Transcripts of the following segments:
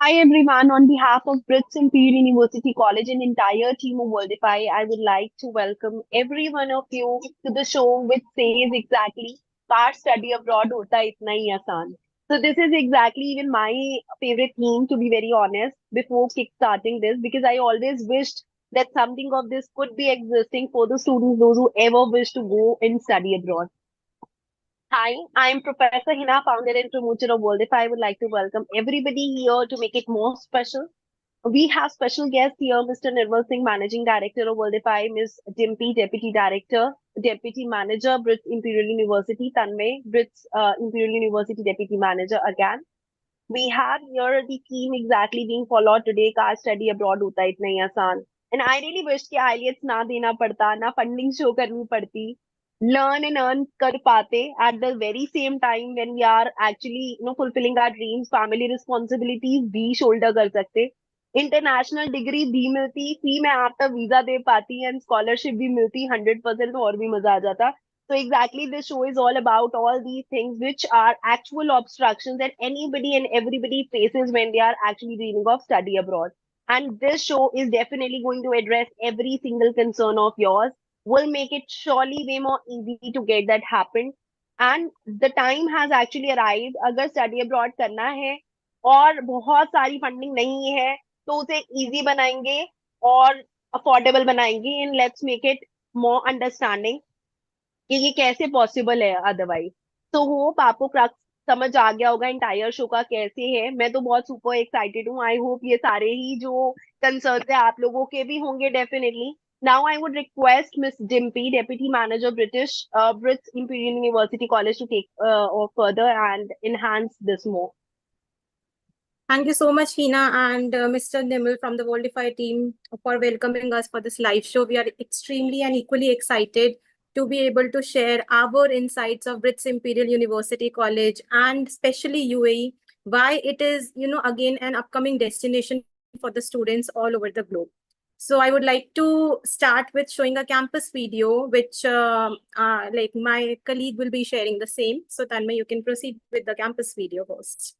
Hi everyone, on behalf of Britts Imperial University College and entire team of Worldify, I would like to welcome every one of you to the show which says exactly "Kash study abroad hota itna hi aasan." So this is exactly even my favorite theme, to be very honest, before kickstarting this, because I always wished that something of this could be existing for the students, those who ever wish to go and study abroad. Hi, I'm Professor Hina, founder and promoter of Worldify. I would like to welcome everybody here to make it more special. We have special guests here, Mr. Nirmal Singh, Managing Director of Worldify, Ms. Dimpy, Deputy Director, Deputy Manager, Britts Imperial University, Tanmay, Britts Imperial University Deputy Manager again. We have here the theme exactly being followed today, car study abroad hota itna hi aasan. And I really wish कि IELTS ना देना पड़ता, ना funding show करनी पड़ती, learn and earn कर पाते at the very same time when we are actually fulfilling our dreams, family responsibilities भी shoulder कर सकते, इंटरनेशनल डिग्री भी मिलती, फ्री में आफ्टर वीजा दे पाती एंड स्कॉलरशिप भी मिलती 100%, तो और भी मजा आ जाता. So exactly this show is all about all these things which are actual obstructions that anybody and everybody faces when they are actually dreaming of study abroad. And this show is definitely going to address every single concern of yours. Will make it surely way more easy to get that happen. And the time has actually arrived. अगर study abroad करना है और बहुत सारी funding नहीं है, तो उसे easy बनाएंगे और affordable बनाएंगे and let's make it more understanding कि ये कैसे पॉसिबल है अदरवाइज. तो होप आपको क्रक्स समझ आ गया होगा इंटायर शो का कैसे है. मैं तो बहुत सुपर एक्साइटेड हूँ. आई होप ये सारे ही जो कंसर्न है आप लोगों के भी होंगे definitely. Now I would request miss Dimpi, deputy manager Brits Imperial University College, to take further and enhance this more. Thank you so much, Hina and Mr. Nimel from the Worldify team for welcoming us for this live show. We are extremely and equally excited to be able to share our insights of Britts Imperial University College and especially UAE, why it is, again, an upcoming destination for the students all over the globe. So I would like to start with showing a campus video, which like my colleague will be sharing the same. So Tanmay, you can proceed with the campus video host.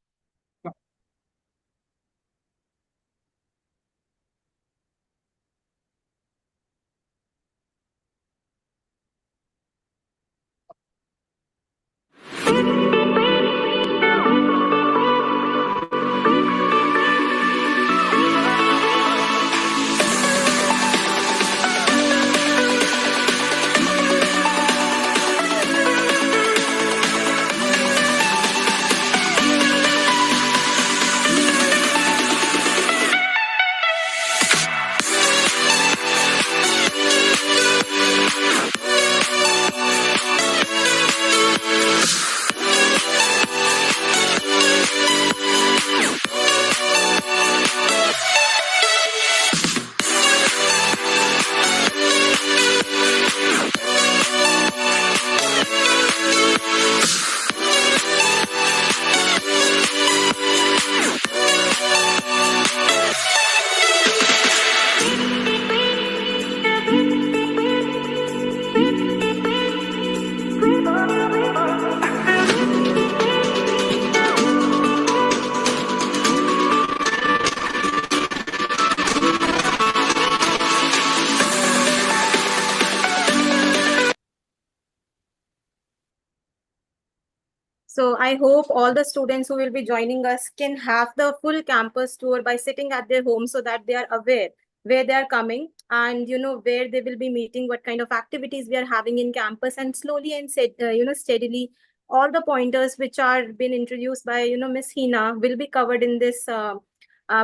So I hope all the students who will be joining us can have the full campus tour by sitting at their home so that they are aware where they are coming and, where they will be meeting, what kind of activities we are having in campus, and slowly and, steadily, all the pointers which are being introduced by, Miss Hina will be covered in this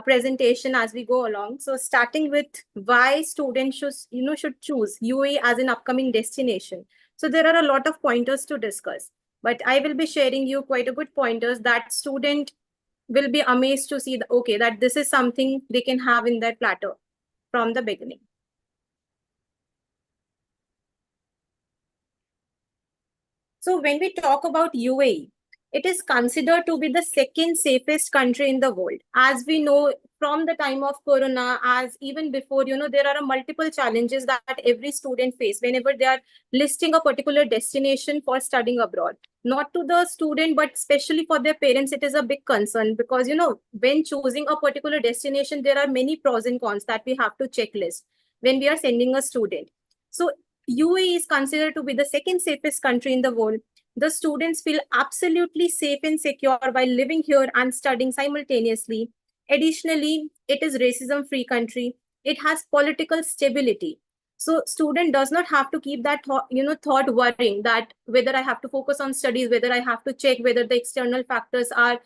presentation as we go along. So starting with why students should choose UAE as an upcoming destination. So there are a lot of pointers to discuss, but I will be sharing you quite a good pointers that student will be amazed to see that this is something they can have in their platter from the beginning. So when we talk about UAE, it is considered to be the second safest country in the world. As we know, from the time of Corona, as even before, there are multiple challenges that every student face whenever they are listing a particular destination for studying abroad. Not to the student, but especially for their parents, it is a big concern because, when choosing a particular destination, there are many pros and cons that we have to checklist when we are sending a student. So UAE is considered to be the second safest country in the world. The students feel absolutely safe and secure while living here and studying simultaneously. Additionally, it is racism-free country. It has political stability. So student does not have to keep that thought worrying that whether I have to focus on studies, whether I have to check whether the external factors are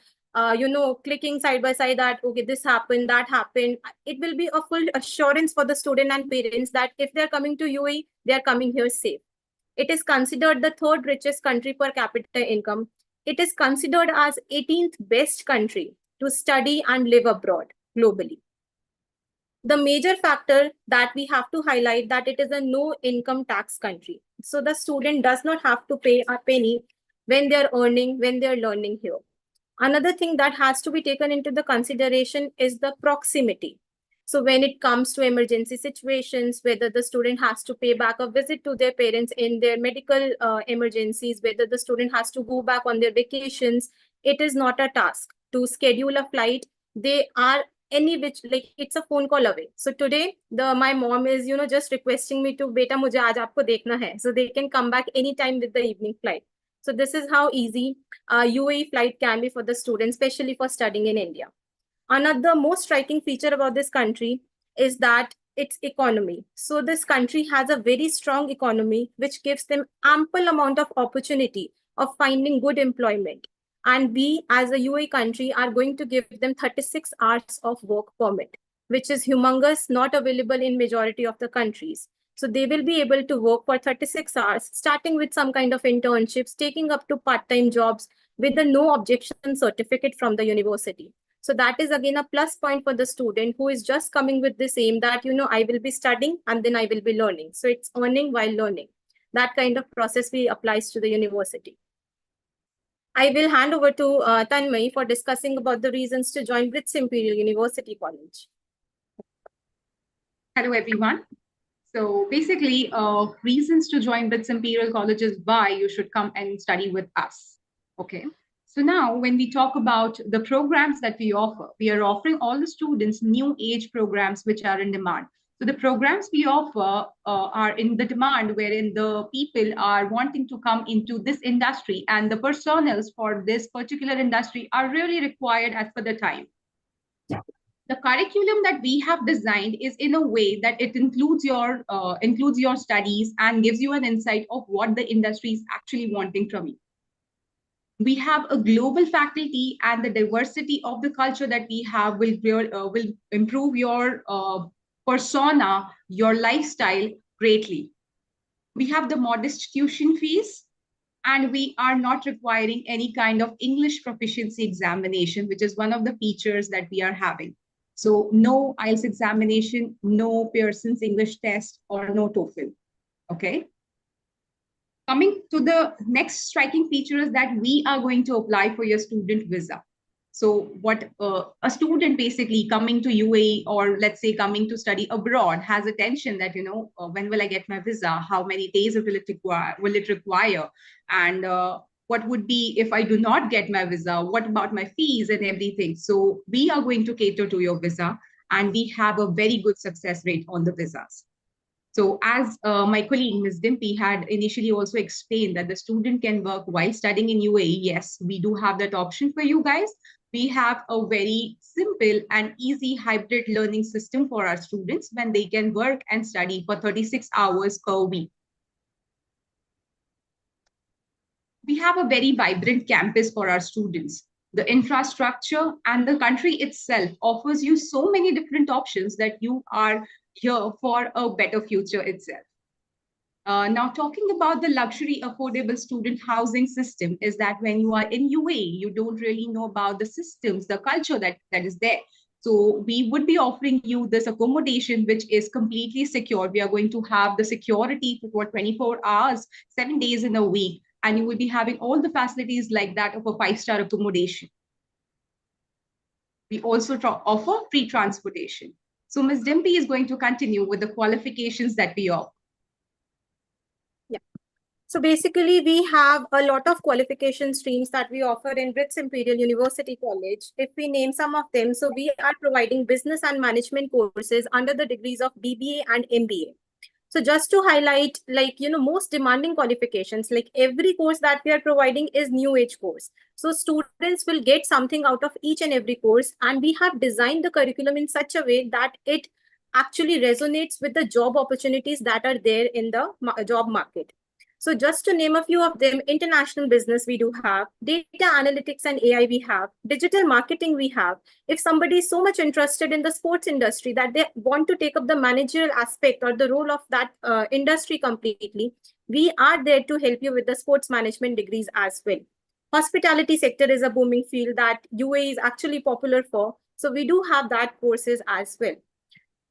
clicking side by side that, okay, this happened, that happened. It will be a full assurance for the student and parents that if they're coming to UAE, they're coming here safe. It is considered the third richest country per capita income. It is considered as 18th best country to study and live abroad globally. The major factor that we have to highlight that it is a no income tax country. So the student does not have to pay a penny when they're earning, when they're learning here. Another thing that has to be taken into the consideration is the proximity. So when it comes to emergency situations, whether the student has to pay back a visit to their parents in their medical emergencies, whether the student has to go back on their vacations, it is not a task to schedule a flight. They are any which, like, it's a phone call away. So today my mom is just requesting me to, beta mujhe aaj aapko dekhna hai, so they can come back anytime with the evening flight. So this is how easy UAE flight can be for the students, especially for studying in India. Another most striking feature about this country is that its economy. So this country has a very strong economy, which gives them ample amount of opportunity of finding good employment. And we, as a UAE country, are going to give them 36 hours of work permit, which is humongous, not available in majority of the countries. So they will be able to work for 36 hours, starting with some kind of internships, taking up to part-time jobs with a no objection certificate from the university. So that is again a plus point for the student who is just coming with this aim that, I will be studying and then I will be learning. So it's earning while learning. That kind of process we applies to the university. I will hand over to Tanmay for discussing about the reasons to join Britts Imperial University College. Hello, everyone. So basically, reasons to join Britts Imperial College is why you should come and study with us. Okay. So now when we talk about the programs that we are offering all the students new age programs which are in demand. So the programs we offer are in the demand wherein the people are wanting to come into this industry and the personals for this particular industry are really required as per the time. The curriculum that we have designed is in a way that it includes your studies and gives you an insight of what the industry is actually wanting from you. We have a global faculty, and the diversity of the culture that we have will improve your persona, your lifestyle greatly. We have the modest tuition fees, and we are not requiring any kind of English proficiency examination, which is one of the features that we are having. So no IELTS examination, no Pearson's English test, or no TOEFL. Okay. Coming to the next striking feature is that we are going to apply for your student visa. So what a student basically coming to UAE, or let's say coming to study abroad, has a tension that, when will I get my visa? How many days will it require? And what would be if I do not get my visa? What about my fees and everything? So we are going to cater to your visa, and we have a very good success rate on the visas. So as my colleague, Ms. Dimpy, had initially also explained that the student can work while studying in UAE. Yes, we do have that option for you guys. We have a very simple and easy hybrid learning system for our students when they can work and study for 36 hours per week. We have a very vibrant campus for our students. The infrastructure and the country itself offers you so many different options that you are here for a better future itself. Now, talking about the luxury affordable student housing system is that when you are in UAE, you don't really know about the systems, the culture that is there. So we would be offering you this accommodation, which is completely secure. We are going to have the security for 24 hours, 7 days in a week, and you will be having all the facilities like that of a 5-star accommodation. We also offer free transportation. So Ms. Dimpy is going to continue with the qualifications that we offer. Yeah. So basically, we have a lot of qualification streams that we offer in Britts Imperial University College. If we name some of them, so we are providing business and management courses under the degrees of BBA and MBA. So just to highlight, like, most demanding qualifications, like every course that we are providing is new age course. So students will get something out of each and every course. And we have designed the curriculum in such a way that it actually resonates with the job opportunities that are there in the job market. So just to name a few of them, international business we do have, data analytics and AI we have, digital marketing we have. If somebody is so much interested in the sports industry that they want to take up the managerial aspect or the role of that industry completely, we are there to help you with the sports management degrees as well. Hospitality sector is a booming field that UAE is actually popular for. So we do have that courses as well.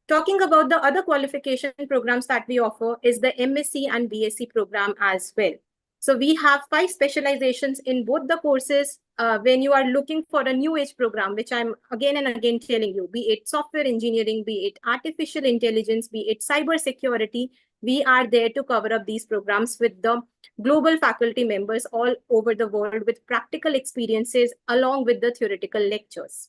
Talking about the other qualification programs that we offer is the MSc and BSc program as well. So we have 5 specializations in both the courses. When you are looking for a new age program, which I'm again and again telling you, be it software engineering, be it artificial intelligence, be it cyber security, we are there to cover up these programs with the global faculty members all over the world with practical experiences along with the theoretical lectures.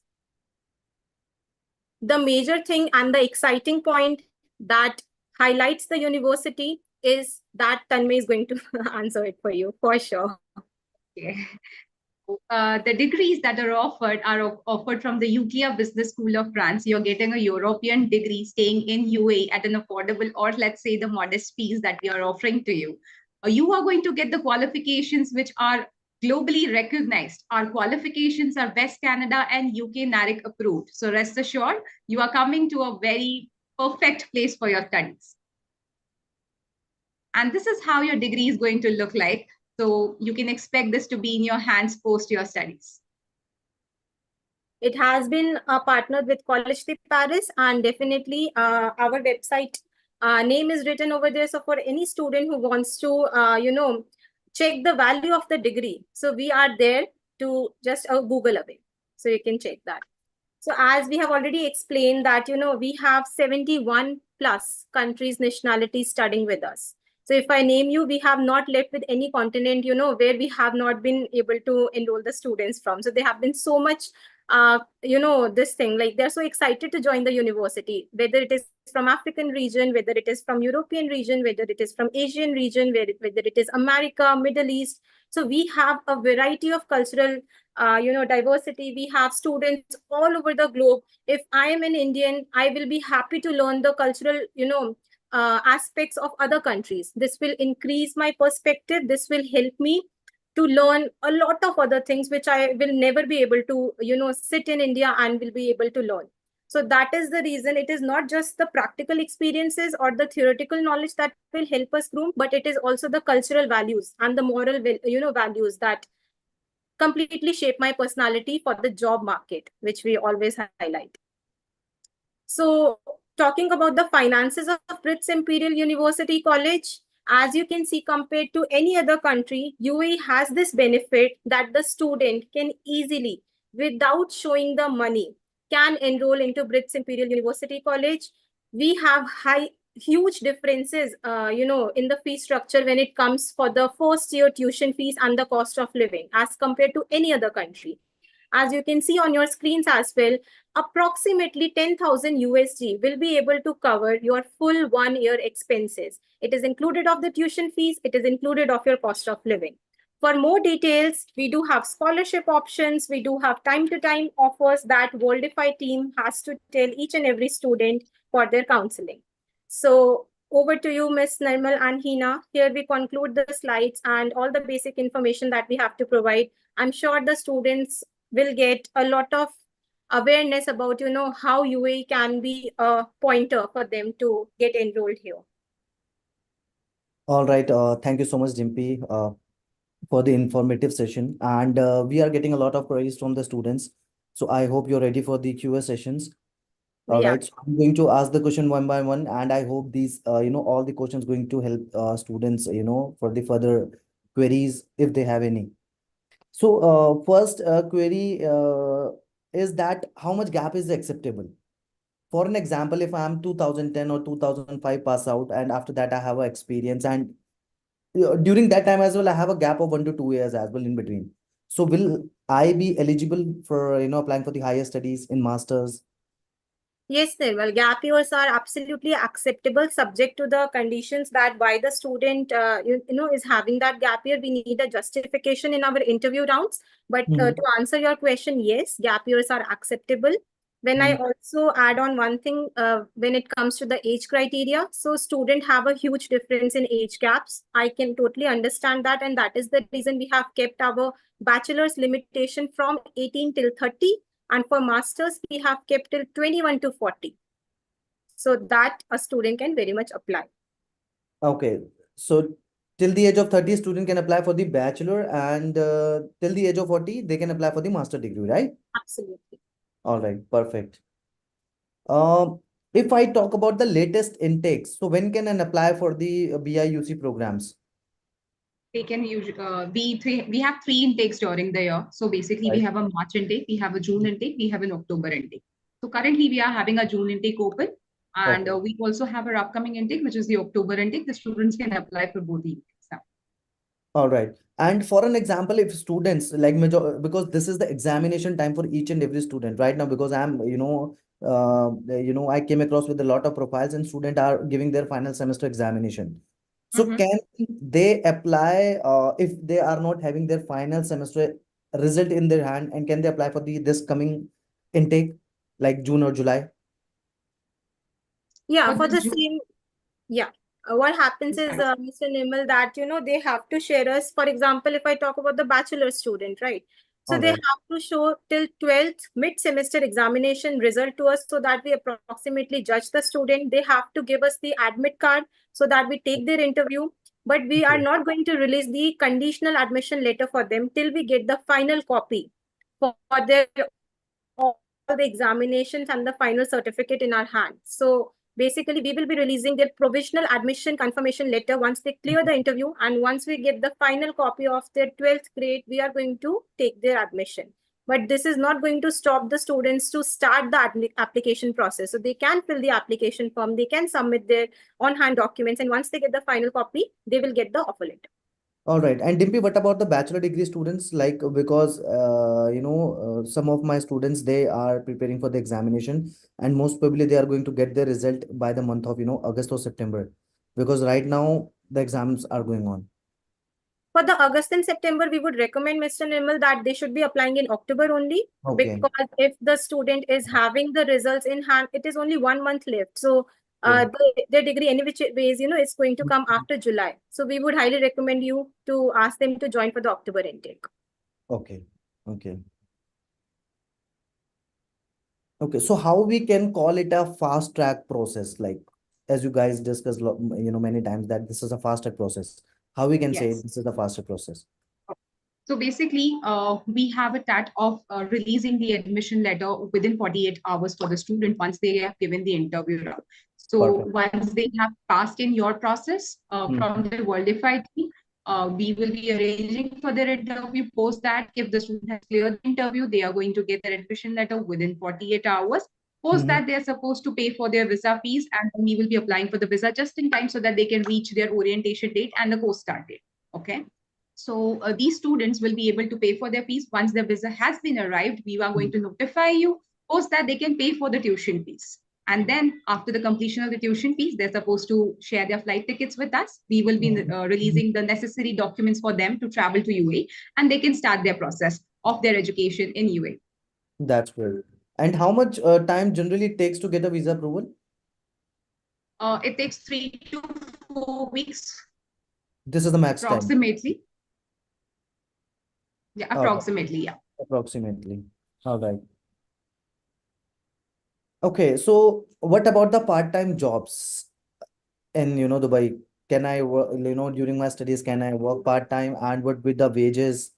The major thing and the exciting point that highlights the university is that Tanmay is going to answer it for you, for sure. Okay. The degrees that are offered from the UKIA Business School of France. You're getting a European degree staying in UAE at an affordable, or let's say the modest fees that we are offering to you. You are going to get the qualifications which are globally recognized. Our qualifications are Best Canada and UK NARIC approved. So rest assured, you are coming to a very perfect place for your studies. And this is how your degree is going to look like. So you can expect this to be in your hands post your studies. It has been partnered with College de Paris, and definitely our website name is written over there. So for any student who wants to, check the value of the degree, so we are there to just Google away. So you can check that. So as we have already explained that, we have 71 plus countries, nationalities studying with us. So if I name you, we have not left with any continent, where we have not been able to enroll the students from. So they have been so much, this thing, like they're so excited to join the university, whether it is from African region, whether it is from European region, whether it is from Asian region, whether it is America, Middle East. So we have a variety of cultural diversity. We have students all over the globe. If I am an Indian, I will be happy to learn the cultural, aspects of other countries. This will increase my perspective. This will help me to learn a lot of other things, which I will never be able to, sit in India and will be able to learn. So that is the reason. It is not just the practical experiences or the theoretical knowledge that will help us groom, but it is also the cultural values and the moral, values that completely shape my personality for the job market, which we always highlight. So talking about the finances of Britts Imperial University College, as you can see, compared to any other country, UAE has this benefit that the student can easily, without showing the money, can enroll into Britts Imperial University College. We have huge differences, in the fee structure when it comes for the first year tuition fees and the cost of living as compared to any other country. As you can see on your screens as well, approximately 10,000 USD will be able to cover your full 1 year expenses. It is included of the tuition fees. It is included of your cost of living. For more details, we do have scholarship options. We do have time-to-time offers that Worldify team has to tell each and every student for their counseling. So over to you, Ms. Nirmal and Hina. Here we conclude the slides and all the basic information that we have to provide. I'm sure the students will get a lot of awareness about, how UAE can be a pointer for them to get enrolled here. All right. Thank you so much, Jimpy, for the informative session. And we are getting a lot of queries from the students. So I hope you're ready for the Q&A sessions. All right. So I'm going to ask the question one by one, and I hope these, all the questions going to help students, for the further queries if they have any. So first query is that how much gap is acceptable? For an example, if I'm 2010 or 2005 pass out, and after that I have a experience, and during that time as well, I have a gap of 1 to 2 years as well in between. So will I be eligible for, applying for the higher studies in masters? Yes, Nirmal, gap years are absolutely acceptable subject to the conditions that why the student is having that gap year. We need a justification in our interview rounds. But Mhm. to answer your question, yes, gap years are acceptable. When I Mhm. also add on one thing, when it comes to the age criteria, so students have a huge difference in age gaps. I can totally understand that, and that is the reason we have kept our bachelor's limitation from 18 till 30, and for masters we have kept till 21 to 40, so that a student can very much apply. Okay. So till the age of 30, student can apply for the bachelor, and till the age of 40, they can apply for the master degree, right? Absolutely. All right, perfect. Um, if I talk about the latest intakes, so when can an apply for the BIUC programs? They can use we have three intakes during the year. So basically, we Right. have a March intake, we have a June intake, we have an October intake. So currently, we are having a June intake open, and Okay. we also have our upcoming intake, which is the October intake. The students can apply for both the intakes now. All right. And for an example, if students like major, because this is the examination time for each and every student right now, because I came across with a lot of profiles and students are giving their final semester examination. So Mhm. can they apply if they are not having their final semester result in their hand, and can they apply for the this coming intake like June or July? Yeah, For for this the June, same. Yeah. What happens is, Mr. Nimal, that, they have to share us, for example, if I talk about the bachelor student, right? So All they right. have to show till 12th mid-semester examination result to us so that we approximately judge the student. They have to give us the admit card so that we take their interview. But we are Okay. not going to release the conditional admission letter for them till we get the final copy for their all the examinations and the final certificate in our hand. So basically, we will be releasing their provisional admission confirmation letter once they clear the interview. And once we get the final copy of their 12th grade, we are going to take their admission. But this is not going to stop the students to start the application process. So they can fill the application form, they can submit their on-hand documents, and once they get the final copy, they will get the offer letter. All right. And Dimpy, what about the bachelor degree students? Like, because, some of my students, they are preparing for the examination, and most probably they are going to get their result by the month of, August or September, because right now the exams are going on. For the August and September, we would recommend, Mr. Nirmal, that they should be applying in October only, Okay. because if the student is having the results in hand, it is only 1 month left. So Okay. their degree, any which ways, it's going to come after July. So we would highly recommend you to ask them to join for the October intake. Okay. Okay. Okay. So how we can call it a fast track process? Like, as you guys discussed, many times that this is a fast track process. How we can say yes. this is a faster process? So basically, we have a tat of releasing the admission letter within 48 hours for the student once they have given the interview round. So Perfect. once they have passed in your process from the Worldify team, we will be arranging for their interview. Post that, if the student has cleared the interview, they are going to get their admission letter within 48 hours. Post Mm-hmm. that, they are supposed to pay for their visa fees, and we will be applying for the visa just in time so that they can reach their orientation date and the course start date. Okay. So these students will be able to pay for their fees. Once the visa has been arrived, we are going to notify you. Post that, they can pay for the tuition fees. And then after the completion of the tuition fees, they're supposed to share their flight tickets with us. We will be releasing the necessary documents for them to travel to UAE, and they can start their process of their education in UAE. That's great. And how much time generally it takes to get a visa approval? It takes 3 to 4 weeks This is the max time. approximately. Yeah, All right. approximately. Yeah. Approximately. All right. Okay, so what about the part-time jobs in, Dubai? Can I work, during my studies, can I work part-time, and what with the wages,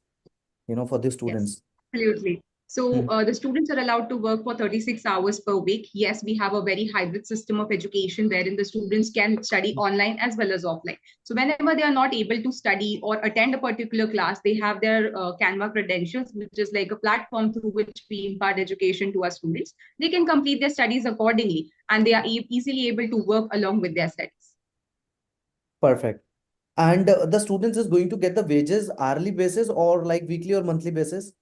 for the Yes, students? absolutely. So the students are allowed to work for 36 hours per week. Yes, we have a very hybrid system of education wherein the students can study online as well as offline. So whenever they are not able to study or attend a particular class, they have their Canva credentials, which is like a platform through which we impart education to our students. They can complete their studies accordingly, and they are easily able to work along with their studies. Perfect. And the students is going to get the wages hourly basis or like weekly or monthly basis?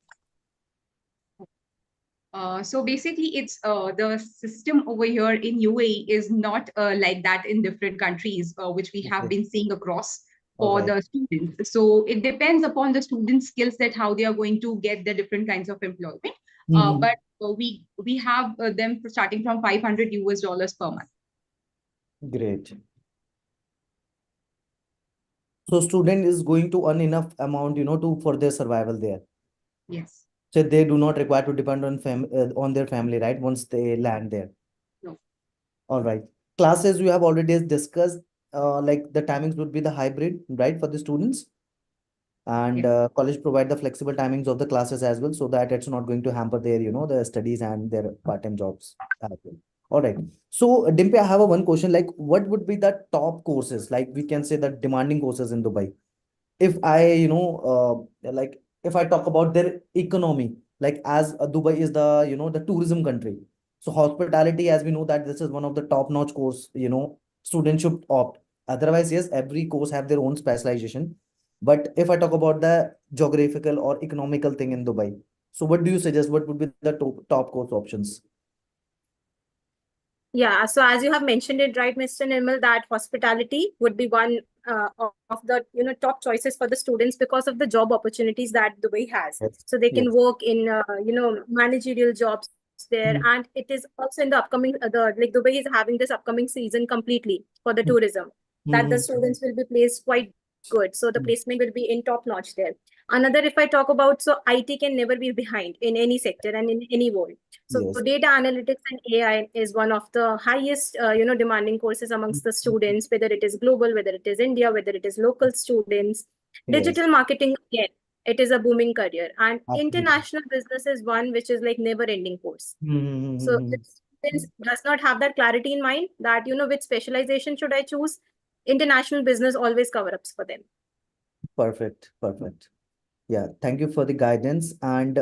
So basically, it's the system over here in UAE is not like that in different countries, which we have Okay. been seeing across All for right. the students. So it depends upon the student's skill set, how they are going to get the different kinds of employment. But we have them starting from 500 US dollars per month. Great. So student is going to earn enough amount, to for their survival there. Yes. So they do not require to depend on their family, right? Once they land there. No. All right. Classes you have already discussed, like the timings would be the hybrid, right, for the students. And Yes. college provide the flexible timings of the classes as well, so that it's not going to hamper their, their studies and their part-time jobs as well. All right. So Dimple, I have a one question, like what would be the top courses, like we can say the demanding courses in Dubai? If I, like if I talk about their economy, like as Dubai is the, the tourism country. So hospitality, as we know that this is one of the top-notch course, students should opt. Otherwise, yes, every course have their own specialization. But if I talk about the geographical or economical thing in Dubai, so what do you suggest? What would be the top course options? Yeah, so as you have mentioned it, right, Mr. Nirmal, that hospitality would be one of the top choices for the students because of the job opportunities that Dubai has. Yes. So they Yes. can work in managerial jobs there, Mhm. and it is also in the upcoming like Dubai is having this upcoming season completely for the tourism that the Mhm. students will be placed quite good. So the Mhm. placement will be in top notch there. Another, if I talk about, so IT can never be behind in any sector and in any world. So Yes. data analytics and AI is one of the highest, demanding courses amongst the students, whether it is global, whether it is India, whether it is local students. Yes. Digital marketing, again, it is a booming career. And Absolutely. international business is one which is like never-ending course. So if Mhm. students does not have that clarity in mind that, which specialization should I choose, international business always cover ups for them. Perfect. Perfect. Yeah, thank you for the guidance. And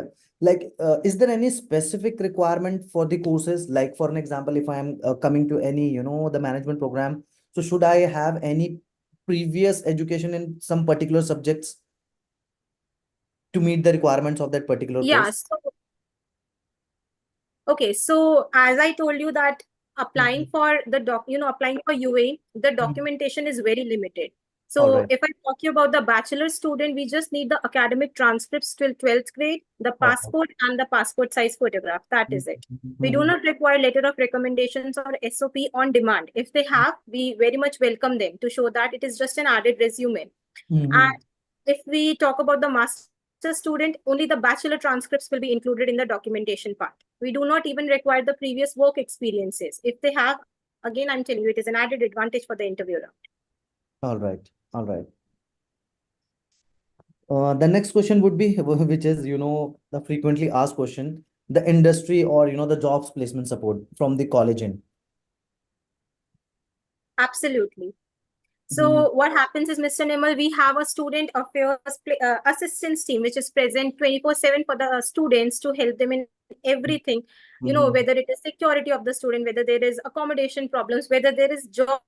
is there any specific requirement for the courses? Like, for an example, if I am coming to any, the management program, so should I have any previous education in some particular subjects to meet the requirements of that particular Yeah, course? so okay, so as I told you that applying Mhm. for applying for UA, the Mhm. documentation is very limited. All So right. if I talk you about the bachelor student, we just need the academic transcripts till 12th grade, the Perfect. passport and the passport size photograph. That is it. We do Mhm. not require letter of recommendations or SOP on demand. If they have, we very much welcome them to show that it is just an added resume. Mhm. And if we talk about the master student, only the bachelor transcripts will be included in the documentation part. We do not even require the previous work experiences. If they have, again, I'm telling you, it is an added advantage for the interview round. All right. All right. The next question would be, which is, the frequently asked question, the industry or, the jobs placement support from the college in. Absolutely. Mhm. So what happens is, Mr. Nimal, we have a student affairs assistance team, which is present 24/7 for the students to help them in everything, whether Mhm. it is security of the student, whether there is accommodation problems, whether there is job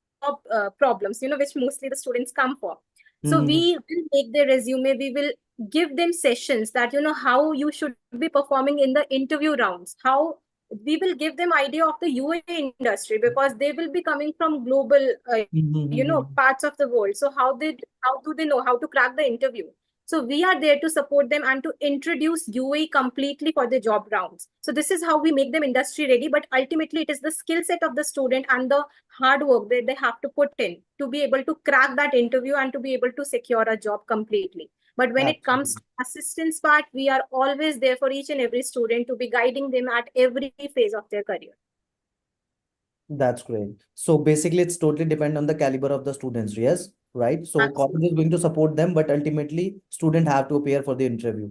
problems, which mostly the students come for. So Mhm. we will make their resume, we will give them sessions that, how you should be performing in the interview rounds, how we will give them idea of the UAE industry because they will be coming from global Mhm. parts of the world. So how do they know how to crack the interview? So we are there to support them and to introduce UAE completely for the job rounds. So this is how we make them industry ready, but ultimately it is the skill set of the student and the hard work that they have to put in to be able to crack that interview and to be able to secure a job completely. But when it comes Absolutely. to assistance part, we are always there for each and every student to be guiding them at every phase of their career. That's great. So basically, it's totally depend on the caliber of the students, yes, right? So college is Absolutely. going to support them, but ultimately, student have to appear for the interview.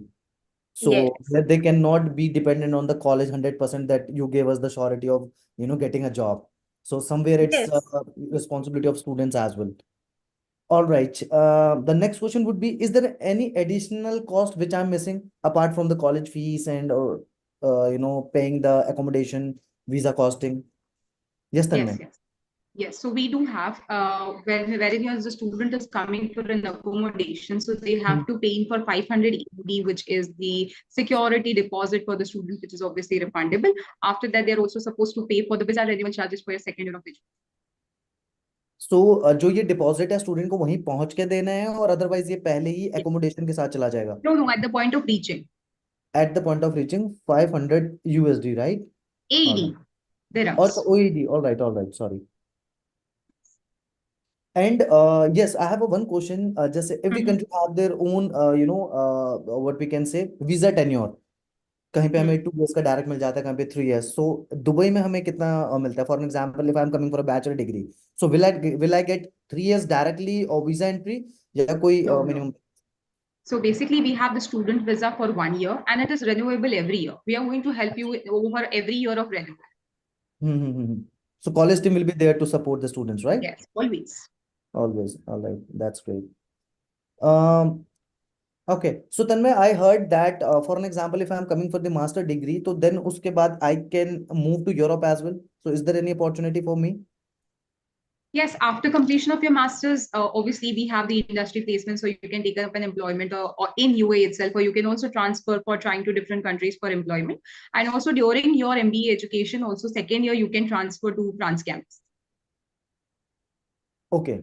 So Yes. that they cannot be dependent on the college 100% that you gave us the surety of, getting a job. So somewhere it's Yes. responsibility of students as well. All right. The next question would be, is there any additional cost which I'm missing apart from the college fees and or paying the accommodation, visa costing? Yes, Yes, Tanmay. yes. Yes, so we do have wherein the student is coming for an accommodation, so they have to pay in for 500 EUD, which is the security deposit for the student, which is obviously refundable. After that, they're also supposed to pay for the visa renewal charges for your second year of education. सो जो ये deposit है student को वहीं पहुंच के देना है और अदरवाइज ये पहले ही एकोमोडेशन के साथ चला जाएगा? No, no, at the point of reaching. At the point of reaching 500 USD, right? All right. AED, Or dirhams. OED. All right. Sorry. And yes, I have a one question. Just every country have their own, what we can say, visa tenure. कहीं पे हमें 2 years का direct मिल जाता है, कहीं पे 3 years. So Dubai में हमें कितना मिलता है? For example, if I am coming for a bachelor degree, so will I get 3 years directly और वीजा एंट्री, या कोई No, no. Minimum? So basically, we have the student visa for 1 year, and it is renewable every year. We are going to help you over every year of renewal. So college team will be there to support the students, right? Yes, always. Always. All right. That's great. Um, Okay, so Tanmay, I heard that for an example, if I'm coming for the master degree, so then uske baad I can move to Europe as well. So is there any opportunity for me? Yes, after completion of your master's, obviously we have the industry placement, so you can take up an employment or in UAE itself, or you can also transfer for trying to different countries for employment. And also during your MBA education, also second year, you can transfer to France campus. Okay,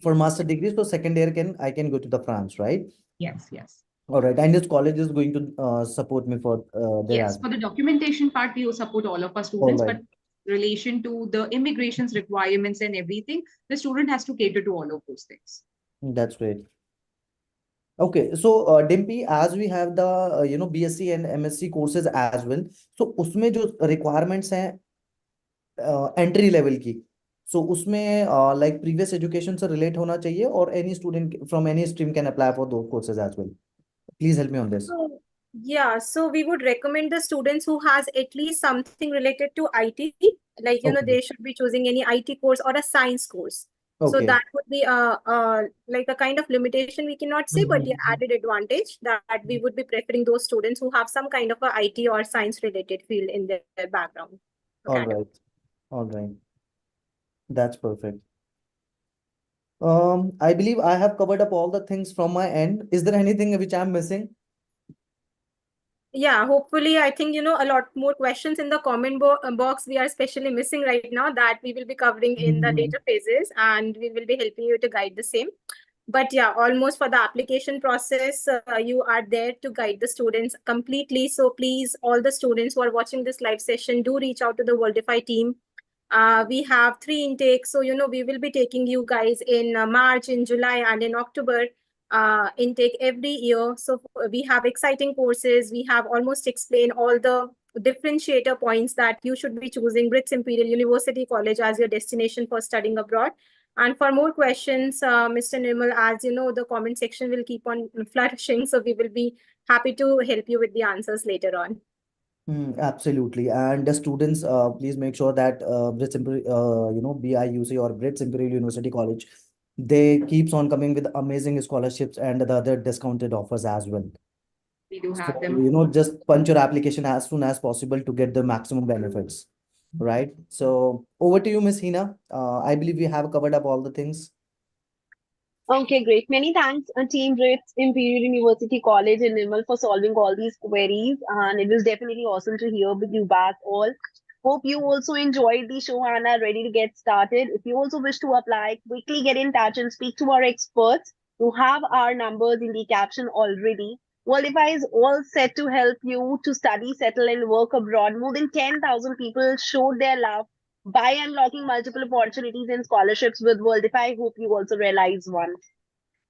for master degree, so second year I can go to the France, right? Yes, yes. All right, and this college is going to support me for there Yes, as for well. the documentation part, we will support all of our All students, right, but relation to the immigration's requirements and everything, the student has to cater to all of those things. that's great. Okay, so Dimpy, as we have the BSc and MSc courses as well, so उसमें जो requirements हैं entry level की, so उसमें like previous education से relate होना चाहिए, और any student from any stream can apply for दो courses as well? Please help me on this. So, yeah, so we would recommend the students who has at least something related to IT, like, Okay. they should be choosing any IT course or a science course. So Okay. that would be like a kind of limitation we cannot say, but the added advantage that we would be preferring those students who have some kind of a IT or science related field in their background. All Okay. right. All right. That's perfect. I believe I have covered up all the things from my end. Is there anything which I'm missing? Yeah, hopefully, I think, a lot more questions in the comment box we are especially missing right now that we will be covering in the later phases, and we will be helping you to guide the same. But yeah, almost for the application process, you are there to guide the students completely. So please, all the students who are watching this live session, do reach out to the Worldify team. We have 3 intakes. So, we will be taking you guys in March, in July, and in October intake every year. So we have exciting courses. We have almost explained all the differentiator points that you should be choosing Britts Imperial University College as your destination for studying abroad. And for more questions, Mr. Nirmal, as you know, the comment section will keep on flourishing. So we will be happy to help you with the answers later on. Absolutely. And the students, please make sure that BIUC or Britts Imperial University College, they keeps on coming with amazing scholarships and the other discounted offers as well. We do have So, them. just punch your application as soon as possible to get the maximum benefits, right? So over to you, Miss Hina. I believe we have covered up all the things. Okay, great. Many thanks, Team Britts, Imperial University College in Nimble for solving all these queries. And it was definitely awesome to hear with you back all. Hope you also enjoyed the show and are ready to get started. If you also wish to apply, quickly get in touch and speak to our experts. You have our numbers in the caption already. Worldify is all set to help you to study, settle, and work abroad. More than 10,000 people showed their love by unlocking multiple opportunities and scholarships with Worldify. Hope you also realize one.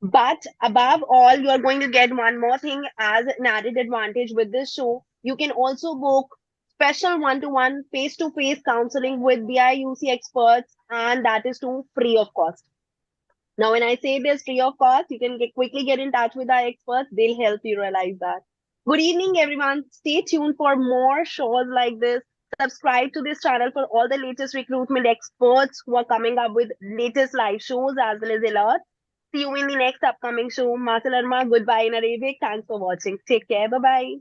But above all, you are going to get one more thing as an added advantage with this show. You can also book special one-to-one, face-to-face counseling with BIUC experts, and that is too free of cost. Now, when I say it is free of cost, you can quickly get in touch with our experts. They'll help you realize that. Good evening, everyone. Stay tuned for more shows like this. Subscribe to this channel for all the latest recruitment experts who are coming up with latest live shows as well as alerts. See you in the next upcoming show. Masalarma, goodbye in Arabic. Thanks for watching. Take care. Bye bye.